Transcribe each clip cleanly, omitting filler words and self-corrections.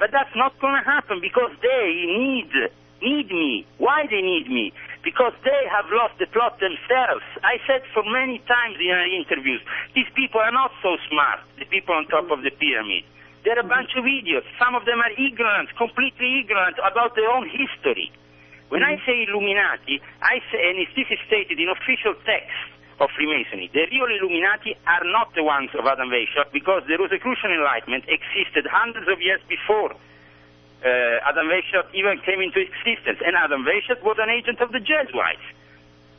But that's not going to happen because they need me. Why they need me? Because they have lost the plot themselves. I said for many times in our interviews, these people are not so smart, the people on top of the pyramid. They're a bunch of idiots. Some of them are ignorant, completely ignorant about their own history. When I say Illuminati, I say, and this is stated in official text of Freemasonry, the real Illuminati are not the ones of Adam Weishaupt, because the Rosicrucian Enlightenment existed hundreds of years before Adam Weishaupt even came into existence, and Adam Weishaupt was an agent of the Jesuits.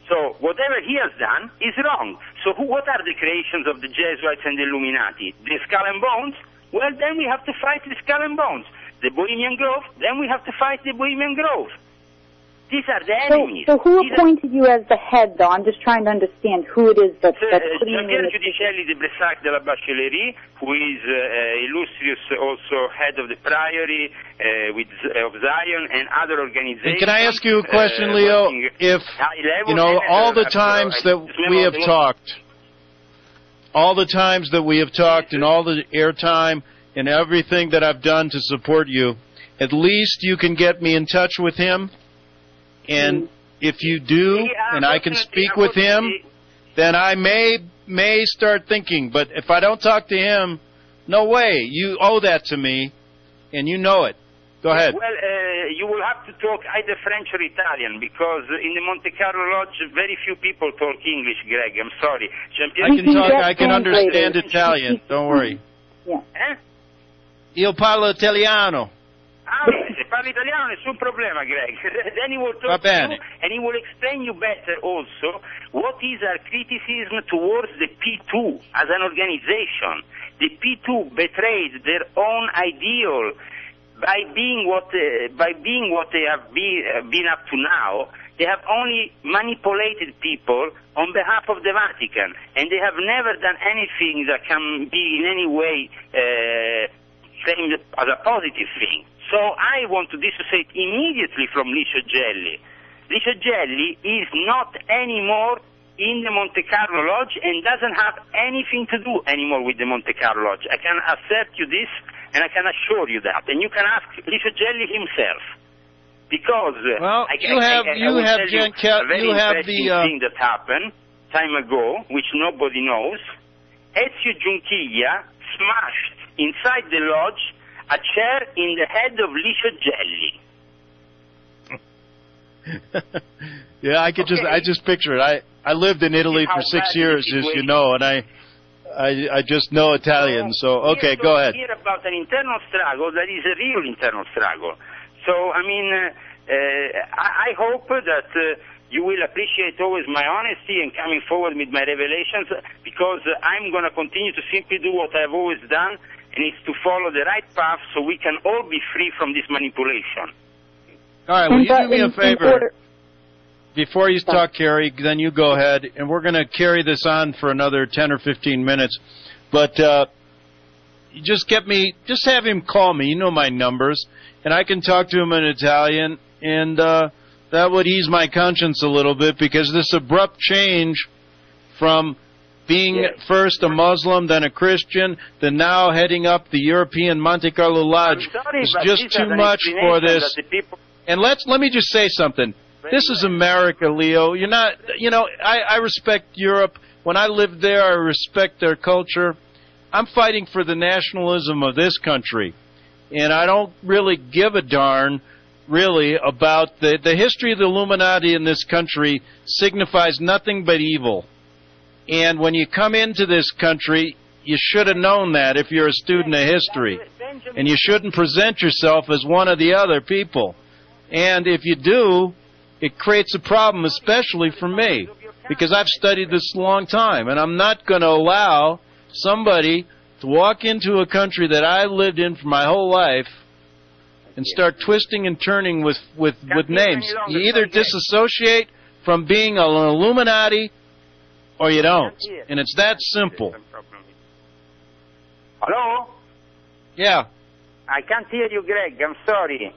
So whatever he has done is wrong. So what are the creations of the Jesuits and the Illuminati? The Skull and Bones? Well, then we have to fight the Skull and Bones. The Bohemian Grove? Then we have to fight the Bohemian Grove. These are the enemies. So who appointed you as the head, though? I'm just trying to understand who it is that's putting you in the... Giudicelli de Bressac de la Bachelerie, who is illustrious also head of the Priory of Zion and other organizations. And can I ask you a question, Leo? If, you know, all the times that we have talked, and all the airtime and everything that I've done to support you, at least you can get me in touch with him. And if you do, and I can speak with him, then I may start thinking. But if I don't talk to him, no way. You owe that to me, and you know it. Go ahead. Well, you will have to talk either French or Italian, because in the Monte Carlo Lodge, very few people talk English, Greg. I'm sorry. I can understand Italian. Don't worry. Yeah. Io parlo italiano. Se parli italiano, nessun problema, Greg. Then he will talk to you, and he will explain you better also what is our criticism towards the P2 as an organization. The P2 betrayed their own ideal by being what they have been up to now. They have only manipulated people on behalf of the Vatican, and they have never done anything that can be in any way claimed as a positive thing. So I want to dissociate immediately from Licio Gelli. Licio Gelli is not anymore in the Monte Carlo Lodge and doesn't have anything to do anymore with the Monte Carlo Lodge. I can assert you this, and I can assure you that. And you can ask Licio Gelli himself. Because you have the thing that happened time ago, which nobody knows. Ezio Giunchiglia smashed inside the lodge a chair in the head of Licio Gelli. Yeah, I just picture it. I lived in Italy for 6 years, as you know, and I just know Italian. So okay, go ahead. Hear about an internal struggle that is a real internal struggle. So I mean, I hope that you will appreciate always my honesty and coming forward with my revelations, because I'm going to continue to simply do what I've always done. And it's to follow the right path so we can all be free from this manipulation. All right, will you do me a favor? Before you talk, Carrie, then you go ahead, and we're going to carry this on for another 10 or 15 minutes. But you just have him call me. You know my numbers, and I can talk to him in Italian, and that would ease my conscience a little bit, because this abrupt change from being first a Muslim, then a Christian, then now heading up the European Monte Carlo Lodge is just too much for this. And let me just say something. This is America, Leo. You're not, you know, I respect Europe. When I lived there, I respect their culture. I'm fighting for the nationalism of this country. And I don't really give a darn, really, about the history of the Illuminati in this country signifies nothing but evil. And when you come into this country, you should have known that if you're a student of history. And you shouldn't present yourself as one of the other people. And if you do, it creates a problem, especially for me, because I've studied this a long time. And I'm not going to allow somebody to walk into a country that I lived in for my whole life and start twisting and turning with names. You either disassociate from being an Illuminati or you don't. And it's that simple. Hello? Yeah. I can't hear you, Greg. I'm sorry.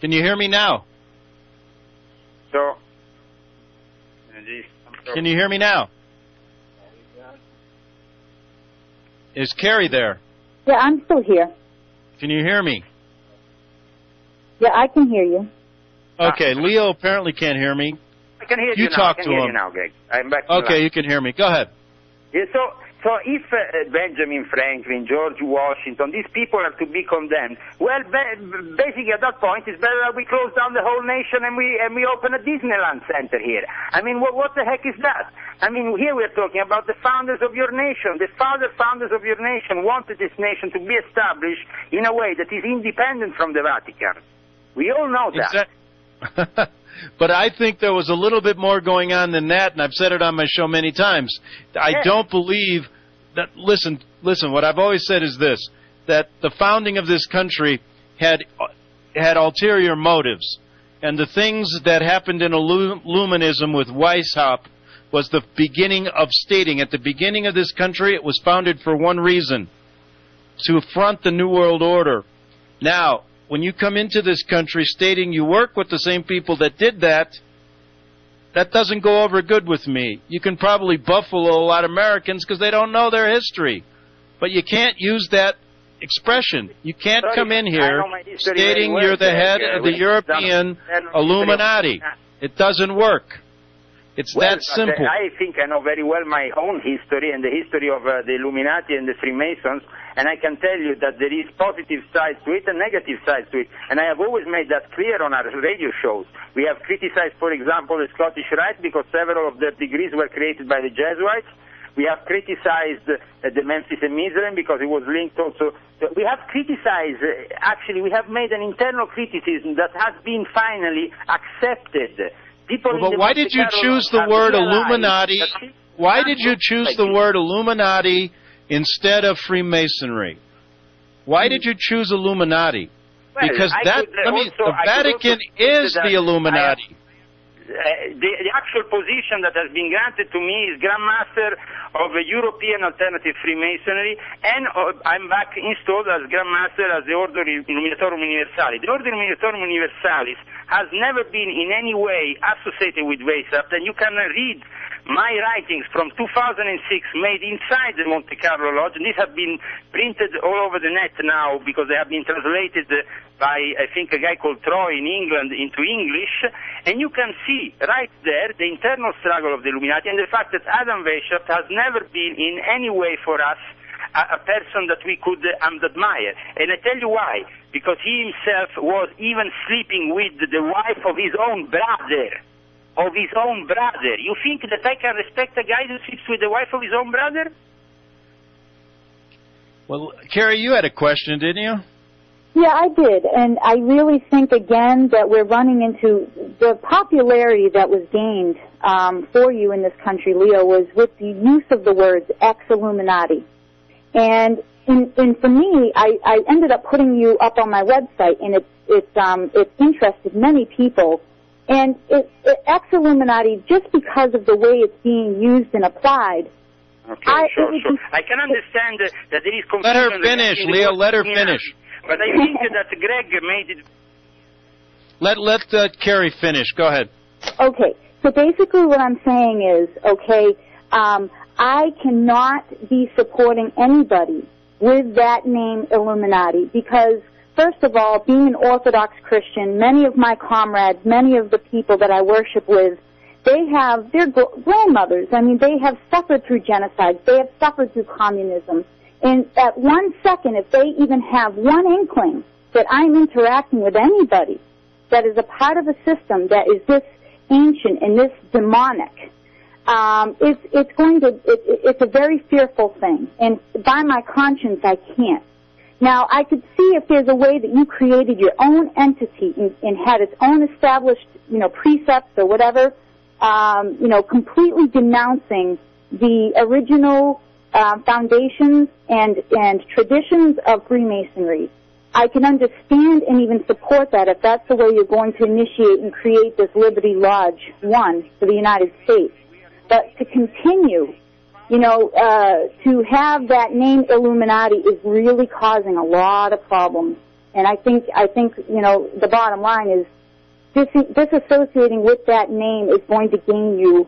Can you hear me now? So, can you hear me now? Is Carrie there? Yeah, I'm still here. Can you hear me? Yeah, I can hear you. Okay, Leo apparently can't hear me. I can hear you now. Talk I can to hear him. you now, Greg. I'm back. Okay, you can hear me. Go ahead. Yeah, so if Benjamin Franklin, George Washington, these people are to be condemned, well, basically at that point, it's better that we close down the whole nation and we open a Disneyland center here. I mean, what the heck is that? I mean, here we're talking about the founders of your nation. The founders of your nation wanted this nation to be established in a way that is independent from the Vatican. We all know that. But I think there was a little bit more going on than that, and I've said it on my show many times. I don't believe that, listen, what I've always said is this, that the founding of this country had ulterior motives, and the things that happened in Illuminism with Weishaupt was the beginning of stating, at the beginning of this country, it was founded for one reason, to affront the New World Order. Now, when you come into this country stating you work with the same people that did that, that doesn't go over good with me. You can probably buffalo a lot of Americans because they don't know their history. But you can't use that expression. You can't come in here stating you're the head of the European Illuminati. It doesn't work. It's that simple. I think I know very well my own history and the history of the Illuminati and the Freemasons, and I can tell you that there is positive sides to it and negative sides to it. And I have always made that clear on our radio shows. We have criticized, for example, the Scottish Rite because several of their degrees were created by the Jesuits. We have criticized the Memphis and Mizraim because it was linked also. We have criticized, actually, we have made an internal criticism that has been finally accepted. But why did you choose the word Illuminati? Why did you choose the word Illuminati instead of Freemasonry? Why did you choose Illuminati? Because the Vatican is the Illuminati. The actual position that has been granted to me is Grand Master of European Alternative Freemasonry, and I'm back installed as Grand Master as the Order Illuminatorum Universalis. The Order Illuminatorum Universalis has never been in any way associated with Weishaupt, and you can read my writings from 2006 made inside the Monte Carlo Lodge, and these have been printed all over the net now because they have been translated by, I think, a guy called Troy in England into English, and you can see right there the internal struggle of the Illuminati and the fact that Adam Weishaupt has never been in any way for us a person that we could admire. And I tell you why. Because he himself was even sleeping with the wife of his own brother. You think that I can respect a guy who sleeps with the wife of his own brother? Well, Carrie, you had a question, didn't you? Yeah, I did. And I really think, again, that we're running into the popularity that was gained for you in this country, Leo, was with the use of the words ex-Illuminati. And for me, I ended up putting you up on my website, and it interested many people. And ex-Illuminati, just because of the way it's being used and applied. Okay, sure. I can understand that there is confusion. Let her finish, Leo. Let her finish. But I think that Greg made it. Let Carrie finish. Go ahead. Okay. So basically, what I'm saying is, I cannot be supporting anybody with that name Illuminati because, first of all, being an Orthodox Christian, many of my comrades, many of the people that I worship with, they have their grandmothers. I mean, they have suffered through genocide. They have suffered through communism. And at 1 second, if they even have one inkling that I'm interacting with anybody that is a part of a system that is this ancient and this demonic, it's a very fearful thing. And by my conscience, I can't. Now, I could see if there's a way that you created your own entity and had its own established, precepts or whatever, completely denouncing the original foundations and traditions of Freemasonry. I can understand and even support that if that's the way you're going to initiate and create this Liberty Lodge 1 for the United States. But to continue, to have that name Illuminati is really causing a lot of problems. And I think, the bottom line is disassociating with that name is going to gain you